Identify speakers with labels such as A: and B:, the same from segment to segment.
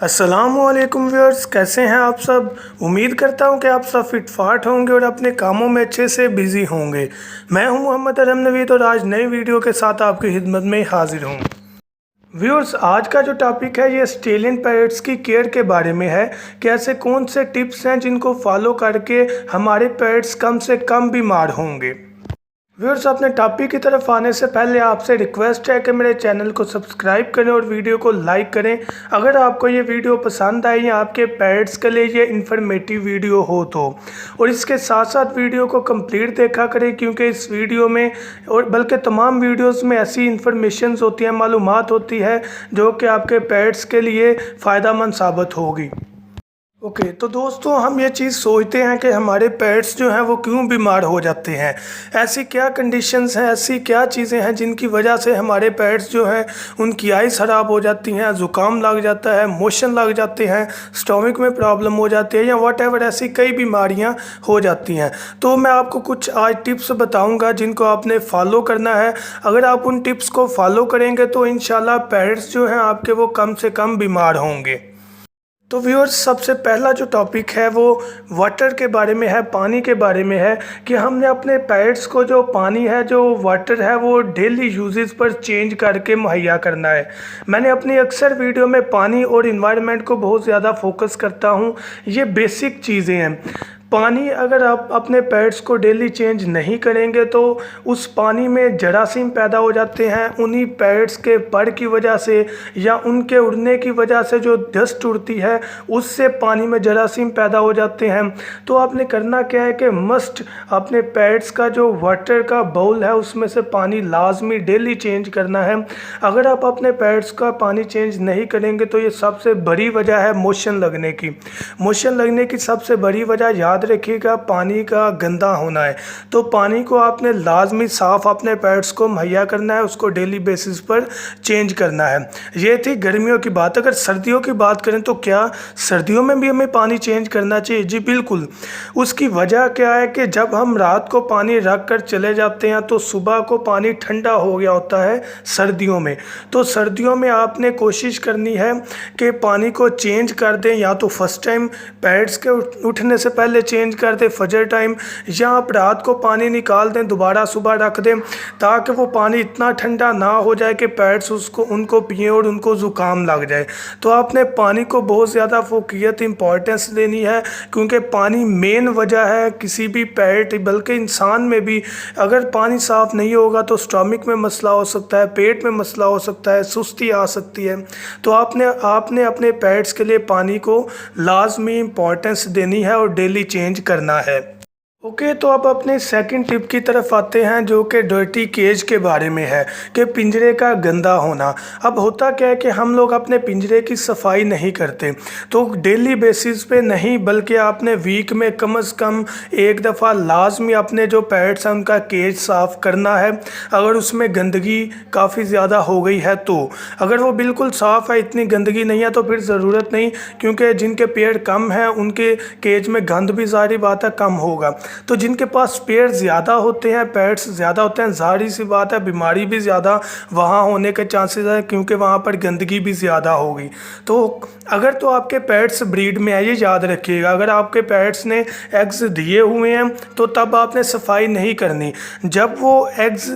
A: अस्सलामुअलैकुम व्यूअर्स, कैसे हैं आप सब। उम्मीद करता हूं कि आप सब फिट फाट होंगे और अपने कामों में अच्छे से बिजी होंगे। मैं हूं मोहम्मद अरम नवीद और आज नई वीडियो के साथ आपकी खिदमत में हाजिर हूं। व्यूअर्स, आज का जो टॉपिक है ये ऑस्ट्रेलियन पैरट्स की केयर के बारे में है कि ऐसे कौन से टिप्स हैं जिनको फॉलो करके हमारे पैरट्स कम से कम बीमार होंगे। व्यूअर्स, अपने टॉपिक की तरफ आने से पहले आपसे रिक्वेस्ट है कि मेरे चैनल को सब्सक्राइब करें और वीडियो को लाइक करें अगर आपको ये वीडियो पसंद आई या आपके पेट्स के लिए ये इन्फॉर्मेटिव वीडियो हो तो। और इसके साथ साथ वीडियो को कंप्लीट देखा करें क्योंकि इस वीडियो में और बल्कि तमाम वीडियोस में ऐसी इन्फॉर्मेशन होती है, मालूमात होती है जो कि आपके पेट्स के लिए फ़ायदेमंद साबित होगी। ओके तो दोस्तों, हम ये चीज़ सोचते हैं कि हमारे पेट्स जो हैं वो क्यों बीमार हो जाते हैं। ऐसी क्या कंडीशंस हैं, ऐसी क्या चीज़ें हैं जिनकी वजह से हमारे पेट्स जो हैं उनकी आइज़ ख़राब हो जाती हैं, ज़ुकाम लग जाता है, मोशन लग जाते हैं, स्टमक में प्रॉब्लम हो जाती है या व्हाटएवर ऐसी कई बीमारियां हो जाती हैं। तो मैं आपको कुछ आज टिप्स बताऊँगा जिनको आपने फॉलो करना है। अगर आप उन टिप्स को फॉलो करेंगे तो इंशाल्लाह पेट्स जो हैं आपके वो कम से कम बीमार होंगे। तो व्यूअर्स, सबसे पहला जो टॉपिक है वो वाटर के बारे में है, पानी के बारे में है कि हमने अपने पेट्स को जो पानी है, जो वाटर है, वो डेली यूजेस पर चेंज करके मुहैया करना है। मैंने अपनी अक्सर वीडियो में पानी और इन्वायरमेंट को बहुत ज़्यादा फोकस करता हूँ। ये बेसिक चीज़ें हैं। पानी अगर आप अपने पेट्स को डेली चेंज नहीं करेंगे तो उस पानी में जरासीम पैदा हो जाते हैं। उन्हीं पेट्स के पर की वजह से या उनके उड़ने की वजह से जो डस्ट उड़ती है उससे पानी में जरासीम पैदा हो जाते हैं। तो आपने करना क्या है कि मस्ट अपने पेट्स का जो वाटर का बाउल है उसमें से पानी लाजमी डेली चेंज करना है। अगर आप अपने पेट्स का पानी चेंज नहीं करेंगे तो ये सबसे बड़ी वजह है मोशन लगने की। मोशन लगने की सबसे बड़ी वजह याद रखिएगा पानी का गंदा होना है। तो पानी को आपने लाजमी साफ़ अपने पेट्स को मुहैया करना है, उसको डेली बेसिस पर चेंज करना है। ये थी गर्मियों की बात। अगर सर्दियों की बात करें तो क्या सर्दियों में भी हमें पानी चेंज करना चाहिए? जी बिल्कुल। उसकी वजह क्या है कि जब हम रात को पानी रख कर चले जाते हैं तो सुबह को पानी ठंडा हो गया होता है सर्दियों में। तो सर्दियों में आपने कोशिश करनी है कि पानी को चेंज कर दें, या तो फर्स्ट टाइम पेट्स के उठने से पहले चेंज कर दें फजर टाइम, या आप रात को पानी निकाल दें दोबारा सुबह रख दें ताकि वो पानी इतना ठंडा ना हो जाए कि पेट्स उनको पिए और उनको ज़ुकाम लग जाए। तो आपने पानी को बहुत ज़्यादा फोकियत इंपॉर्टेंस देनी है क्योंकि पानी मेन वजह है किसी भी पेट बल्कि इंसान में भी। अगर पानी साफ़ नहीं होगा तो स्टमक में मसला हो सकता है, पेट में मसला हो सकता है, सुस्ती आ सकती है। तो आपने अपने पेट्स के लिए पानी को लाजमी इंपॉर्टेंस देनी है और डेली चेंज करना है। ओके तो अब अपने सेकंड टिप की तरफ आते हैं जो कि डर्टी केज के बारे में है कि पिंजरे का गंदा होना। अब होता क्या है कि हम लोग अपने पिंजरे की सफाई नहीं करते। तो डेली बेसिस पे नहीं बल्कि आपने वीक में कम से कम एक दफ़ा लाजमी अपने जो पेट्स हैं उनका केज साफ़ करना है। अगर उसमें गंदगी काफ़ी ज़्यादा हो गई है तो, अगर वो बिल्कुल साफ़ है, इतनी गंदगी नहीं है तो फिर ज़रूरत नहीं, क्योंकि जिनके पेड़ कम हैं उनके केज में गंद भी ज़ाहिर बात है कम होगा। तो जिनके पास पेड़ ज़्यादा होते हैं, पेट्स ज़्यादा होते हैं, ज़ाहिर सी बात है बीमारी भी ज़्यादा वहाँ होने के चांसेस है क्योंकि वहाँ पर गंदगी भी ज़्यादा होगी। तो अगर तो आपके पेट्स ब्रीड में है, ये याद रखिएगा, अगर आपके पेट्स ने एग्स दिए हुए हैं तो तब आपने सफाई नहीं करनी। जब वो एग्स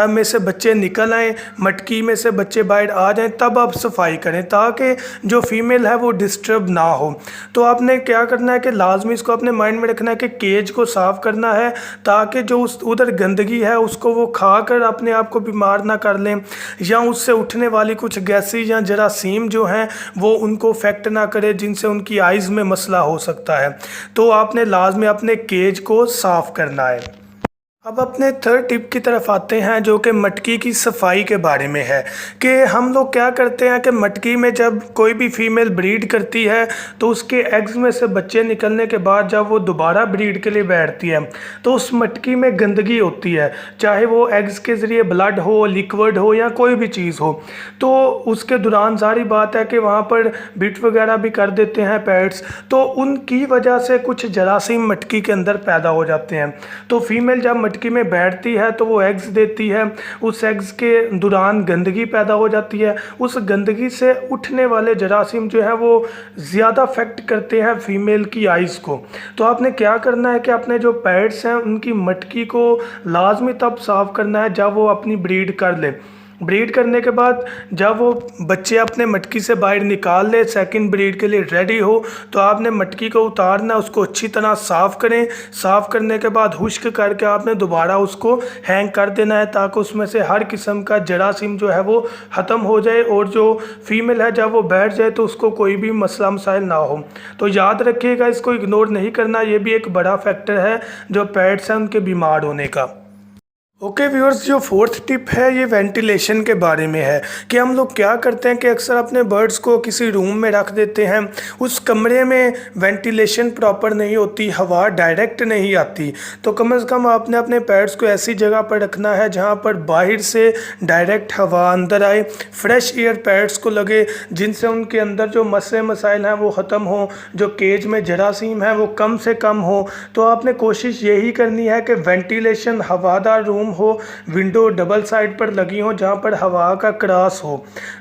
A: में से बच्चे निकल आएँ, मटकी में से बच्चे बाहर आ जाएँ, तब आप सफाई करें ताकि जो फीमेल है वो डिस्टर्ब ना हो। तो आपने क्या करना है कि लाजमी इसको अपने माइंड में रखना है कि केज को साफ़ करना है ताकि जो उधर गंदगी है उसको वो खाकर अपने आप को बीमार ना कर लें, या उससे उठने वाली कुछ गैसें या जरासीम जो हैं वो उनको इफेक्ट ना करे जिनसे उनकी आइज़ में मसला हो सकता है। तो आपने लाजमी अपने केज को साफ़ करना है। अब अपने थर्ड टिप की तरफ आते हैं जो कि मटकी की सफाई के बारे में है कि हम लोग क्या करते हैं कि मटकी में जब कोई भी फीमेल ब्रीड करती है तो उसके एग्स में से बच्चे निकलने के बाद जब वो दोबारा ब्रीड के लिए बैठती है तो उस मटकी में गंदगी होती है, चाहे वो एग्स के ज़रिए ब्लड हो, लिक्विड हो या कोई भी चीज़ हो। तो उसके दौरान सारी बात है कि वहाँ पर बिट वगैरह भी कर देते हैं पेट्स, तो उनकी वजह से कुछ जरासीम मटकी के अंदर पैदा हो जाते हैं। तो फीमेल जब मटकी में बैठती है तो वो एग्स देती है। उस एग्स के दौरान गंदगी पैदा हो जाती है। उस गंदगी से उठने वाले जरासीम जो है वो ज़्यादा अफेक्ट करते हैं फीमेल की आइज़ को। तो आपने क्या करना है कि अपने जो पेट्स हैं उनकी मटकी को लाजमी तब साफ़ करना है जब वो अपनी ब्रीड कर ले। ब्रीड करने के बाद जब वो बच्चे अपने मटकी से बाहर निकाल ले, सेकंड ब्रीड के लिए रेडी हो, तो आपने मटकी को उतारना, उसको अच्छी तरह साफ़ करें। साफ़ करने के बाद खुश्क करके आपने दोबारा उसको हैंग कर देना है ताकि उसमें से हर किस्म का जरासीम जो है वो ख़त्म हो जाए और जो फीमेल है जब वो बैठ जाए तो उसको कोई भी मसला मसाइल ना हो। तो याद रखिएगा, इसको इग्नोर नहीं करना, ये भी एक बड़ा फैक्टर है जो पेट्स हैं उनके बीमार होने का। ओके व्यूअर्स, जो फोर्थ टिप है ये वेंटिलेशन के बारे में है कि हम लोग क्या करते हैं कि अक्सर अपने बर्ड्स को किसी रूम में रख देते हैं, उस कमरे में वेंटिलेशन प्रॉपर नहीं होती, हवा डायरेक्ट नहीं आती। तो कम से कम आपने अपने पेट्स को ऐसी जगह पर रखना है जहां पर बाहर से डायरेक्ट हवा अंदर आए, फ्रेश एयर पेट्स को लगे, जिनसे उनके अंदर जो मसले मसाइल हैं वो ख़त्म हो, जो केज में जरासीम है वो कम से कम हो। तो आपने कोशिश यही करनी है कि वेंटिलेशन हवादार रूम हो, विंडो डबल साइड पर लगी हो जहां पर हवा का क्रॉस हो,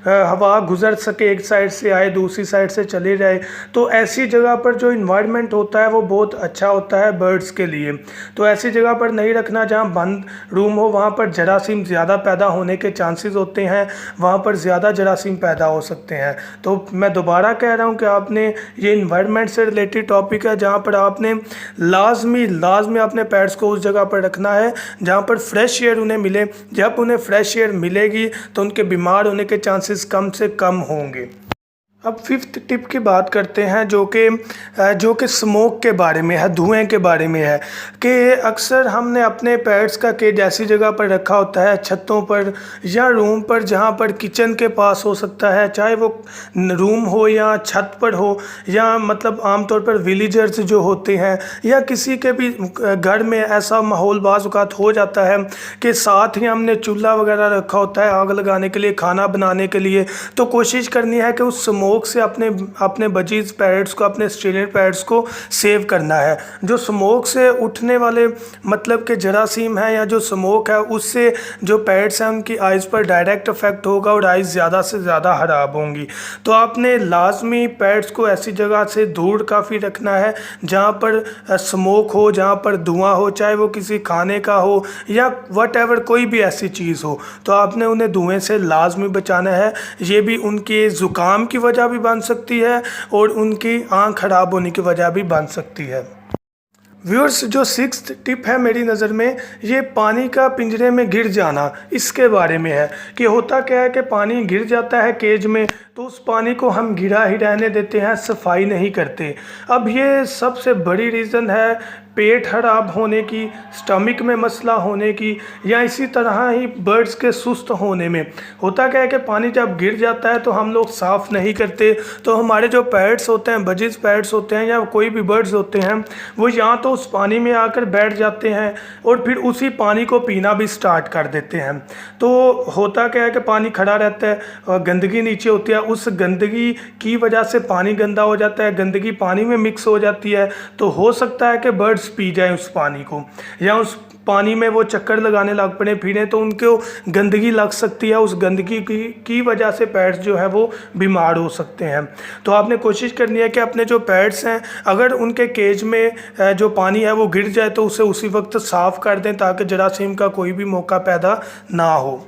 A: हवा गुजर सके, एक साइड से आए दूसरी साइड से चले जाए। तो ऐसी जगह पर जो इन्वायरमेंट होता है वो बहुत अच्छा होता है बर्ड्स के लिए। तो ऐसी जगह पर नहीं रखना जहां बंद रूम हो, वहां पर जरासीम ज़्यादा पैदा होने के चांसेस होते हैं, वहां पर ज़्यादा जरासीम पैदा हो सकते हैं। तो मैं दोबारा कह रहा हूं कि आपने ये इन्वायरमेंट से रिलेटेड टॉपिक है जहाँ पर आपने लाजमी अपने पेट्स को उस जगह पर रखना है जहाँ पर फ्रेश एयर उन्हें मिले। जब उन्हें फ्रेश एयर मिलेगी तो उनके बीमार होने के चांसेस कम से कम होंगे। अब फिफ्थ टिप की बात करते हैं जो कि स्मोक के बारे में है, धुएं के बारे में है कि अक्सर हमने अपने पेट्स का केज ऐसी जगह पर रखा होता है, छतों पर या रूम पर जहां पर किचन के पास हो सकता है, चाहे वो रूम हो या छत पर हो, या मतलब आमतौर पर विलेजर्स जो होते हैं या किसी के भी घर में ऐसा माहौल बाज़ औक़ात हो जाता है कि साथ ही हमने चूल्हा वगैरह रखा होता है आग लगाने के लिए, खाना बनाने के लिए। तो कोशिश करनी है कि उस स्मोक से अपने बजीज पैरट्स को, अपने ऑस्ट्रेलियन पैरट्स को सेव करना है। जो स्मोक से उठने वाले मतलब के जरासीम हैं या जो स्मोक है उससे जो पैरट्स हैं उनकी आइज़ पर डायरेक्ट इफेक्ट होगा और आइज़ ज़्यादा से ज़्यादा ख़राब होंगी। तो आपने लाजमी पैरट्स को ऐसी जगह से दूर काफ़ी रखना है जहाँ पर स्मोक हो, जहाँ पर धुआं हो, चाहे वो किसी खाने का हो या वट कोई भी ऐसी चीज़ हो। तो आपने उन्हें धुएँ से लाजमी बचाना है। ये भी उनके ज़ुकाम की वजह भी बन सकती है और उनकी आँख खराब होने की वजह भी बन सकती है। व्यूअर्स, जो सिक्स्थ टिप है मेरी नज़र में, ये पानी का पिंजरे में गिर जाना, इसके बारे में है कि होता क्या है कि पानी गिर जाता है केज में तो उस पानी को हम गिरा ही रहने देते हैं, सफाई नहीं करते। अब ये सबसे बड़ी रीज़न है पेट खराब होने की, स्टमक में मसला होने की, या इसी तरह ही बर्ड्स के सुस्त होने में। होता क्या है कि पानी जब गिर जाता है तो हम लोग साफ़ नहीं करते, तो हमारे जो पैरट्स होते हैं, बजीज पैरट्स होते हैं या कोई भी बर्ड्स होते हैं, वो यहाँ तो उस पानी में आकर बैठ जाते हैं और फिर उसी पानी को पीना भी स्टार्ट कर देते हैं। तो होता क्या है कि पानी खड़ा रहता है और गंदगी नीचे होती है, उस गंदगी की वजह से पानी गंदा हो जाता है, गंदगी पानी में मिक्स हो जाती है। तो हो सकता है कि बर्ड्स पी जाए उस पानी को, या उस पानी में वो चक्कर लगाने लग पड़े, फिरें, तो उनको गंदगी लग सकती है। उस गंदगी की वजह से पेट्स जो है वो बीमार हो सकते हैं। तो आपने कोशिश करनी है कि अपने जो पेट्स हैं, अगर उनके केज में जो पानी है वो गिर जाए तो उसे उसी वक्त साफ़ कर दें ताकि जरासीम का कोई भी मौका पैदा ना हो।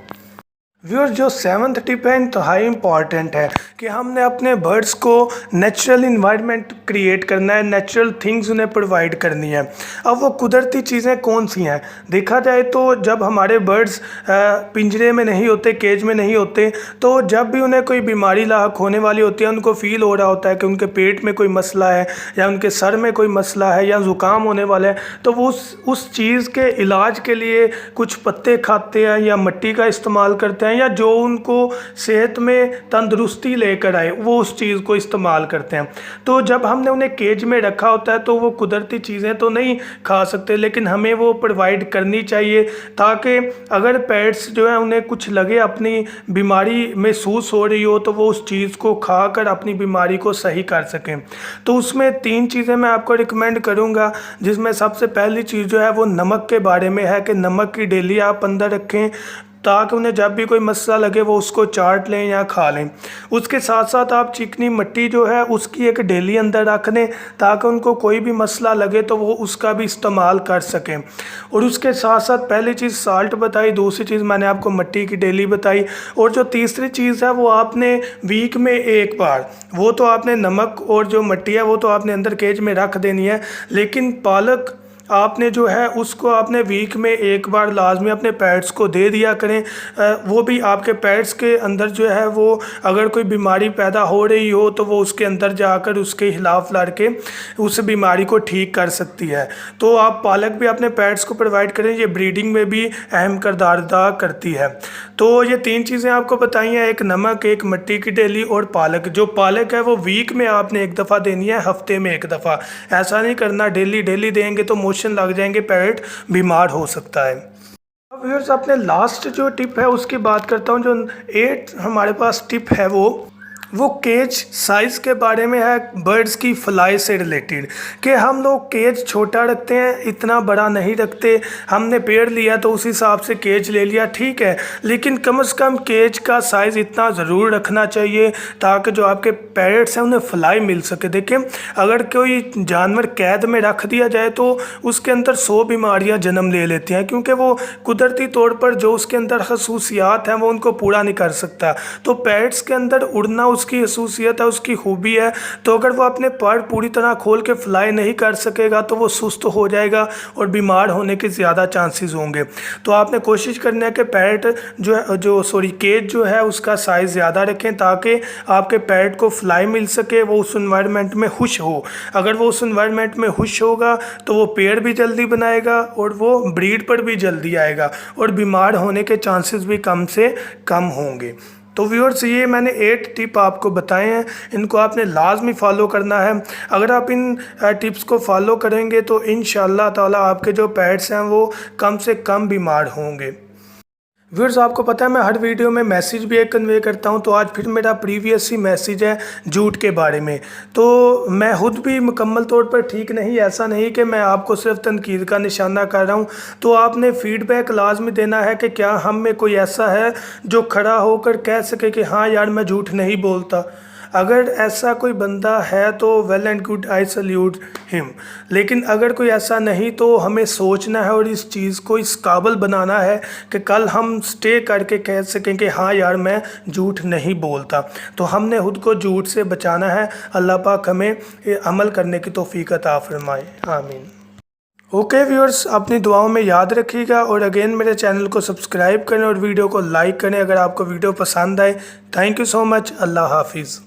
A: व्यूअर्स, जो सेवन्थ टिप है इंतहाई इम्पॉर्टेंट है कि हमने अपने बर्ड्स को नेचुरल इन्वायरमेंट क्रिएट करना है, नेचुरल थिंग्स उन्हें प्रोवाइड करनी है। अब वो कुदरती चीज़ें कौन सी हैं? देखा जाए तो जब हमारे बर्ड्स पिंजरे में नहीं होते, केज में नहीं होते, तो जब भी उन्हें कोई बीमारी लाक होने वाली होती है, उनको फील हो रहा होता है कि उनके पेट में कोई मसला है या उनके सर में कोई मसला है या ज़ुकाम होने वाला है, तो वो उस चीज़ के इलाज के लिए कुछ पत्ते खाते हैं या मिट्टी का इस्तेमाल करते हैं हैं या जो उनको सेहत में तंदुरुस्ती लेकर आए वो उस चीज़ को इस्तेमाल करते हैं। तो जब हमने उन्हें केज में रखा होता है तो वो कुदरती चीज़ें तो नहीं खा सकते, लेकिन हमें वो प्रोवाइड करनी चाहिए ताकि अगर पेट्स जो है उन्हें कुछ लगे, अपनी बीमारी महसूस हो रही हो, तो वो उस चीज़ को खाकर अपनी बीमारी को सही कर सकें। तो उसमें 3 चीज़ें मैं आपको रिकमेंड करूँगा, जिसमें सबसे पहली चीज़ जो है वो नमक के बारे में है कि नमक की डेली आप अंदर रखें ताकि उन्हें जब भी कोई मसला लगे वो उसको चाट लें या खा लें। उसके साथ साथ आप चिकनी मिट्टी जो है उसकी एक डेली अंदर रख दें ताकि उनको कोई भी मसला लगे तो वो उसका भी इस्तेमाल कर सकें। और उसके साथ साथ पहली चीज़ साल्ट बताई, दूसरी चीज़ मैंने आपको मिट्टी की डेली बताई, और जो तीसरी चीज़ है वो आपने वीक में एक बार, वो तो आपने नमक और जो मिट्टी है वो तो आपने अंदर केज में रख देनी है, लेकिन पालक आपने जो है उसको आपने वीक में एक बार लाजमी अपने पेट्स को दे दिया करें। वो भी आपके पेट्स के अंदर जो है वो अगर कोई बीमारी पैदा हो रही हो तो वो उसके अंदर जाकर उसके खिलाफ लड़ के उस बीमारी को ठीक कर सकती है। तो आप पालक भी अपने पेट्स को प्रोवाइड करें, ये ब्रीडिंग में भी अहम किरदार अदा करती है। तो ये 3 चीज़ें आपको बताई हैं, एक नमक, एक मिट्टी की डेली और पालक। जो पालक है वो वीक में आपने एक दफ़ा देनी है, हफ्ते में एक दफ़ा। ऐसा नहीं करना डेली डेली देंगे तो मोशन लग जाएंगे, पेट बीमार हो सकता है। अब व्यूअर्स अपने लास्ट जो टिप है उसकी बात करता हूँ। जो 8 हमारे पास टिप है वो केज साइज़ के बारे में है, बर्ड्स की फ्लाई से रिलेटेड, कि हम लोग केज छोटा रखते हैं, इतना बड़ा नहीं रखते। हमने पेड़ लिया तो उस हिसाब से केज ले लिया, ठीक है, लेकिन कम से कम केज का साइज़ इतना ज़रूर रखना चाहिए ताकि जो आपके पैरट्स हैं उन्हें फ्लाई मिल सके। देखें, अगर कोई जानवर कैद में रख दिया जाए तो उसके अंदर 100 बीमारियाँ जन्म ले लेती हैं, क्योंकि वो कुदरती तौर पर जो उसके अंदर खसूसियात हैं वो उनको पूरा नहीं कर सकता। तो पैरट्स के अंदर उड़ना उसकी खसूसियत है, उसकी खूबी है। तो अगर वो अपने पर पूरी तरह खोल के फ्लाई नहीं कर सकेगा तो वो सुस्त हो जाएगा और बीमार होने के ज़्यादा चांसेस होंगे। तो आपने कोशिश करनी है कि पैरट केज जो है उसका साइज़ ज़्यादा रखें ताकि आपके पैरट को फ्लाई मिल सके, वो उस इन्वायरमेंट में खुश हो। अगर वो उस इन्वायरमेंट में खुश होगा तो वो पेड़ भी जल्दी बनाएगा और वो ब्रीड पर भी जल्दी आएगा और बीमार होने के चांसेस भी कम से कम होंगे। तो व्यूअर्स, ये मैंने 8 टिप आपको बताए हैं, इनको आपने लाजमी फॉलो करना है। अगर आप इन टिप्स को फॉलो करेंगे तो इंशाअल्लाह ताला आपके जो पेट्स हैं वो कम से कम बीमार होंगे। व्यूअर्स, आपको पता है मैं हर वीडियो में मैसेज भी एक कन्वे करता हूं, तो आज फिर मेरा प्रीवियस ही मैसेज है जूट के बारे में। तो मैं खुद भी मुकम्मल तौर पर ठीक नहीं, ऐसा नहीं कि मैं आपको सिर्फ तनकीद का निशाना कर रहा हूं। तो आपने फीडबैक लाजमी देना है कि क्या हम में कोई ऐसा है जो खड़ा होकर कह सके कि हाँ यार मैं झूठ नहीं बोलता। अगर ऐसा कोई बंदा है तो well and good, I salute him. लेकिन अगर कोई ऐसा नहीं तो हमें सोचना है और इस चीज़ को इस काबिल बनाना है कि कल हम स्टे करके कह सकें कि हाँ यार मैं झूठ नहीं बोलता। तो हमने खुद को झूठ से बचाना है। अल्लाह पाक हमें अमल करने की तौफीक अता फरमाए, आमीन। ओके व्यूअर्स, अपनी दुआओं में याद रखिएगा और अगेन मेरे चैनल को सब्सक्राइब करें और वीडियो को लाइक करें अगर आपको वीडियो पसंद आए। Thank you so much. अल्लाह हाफिज़।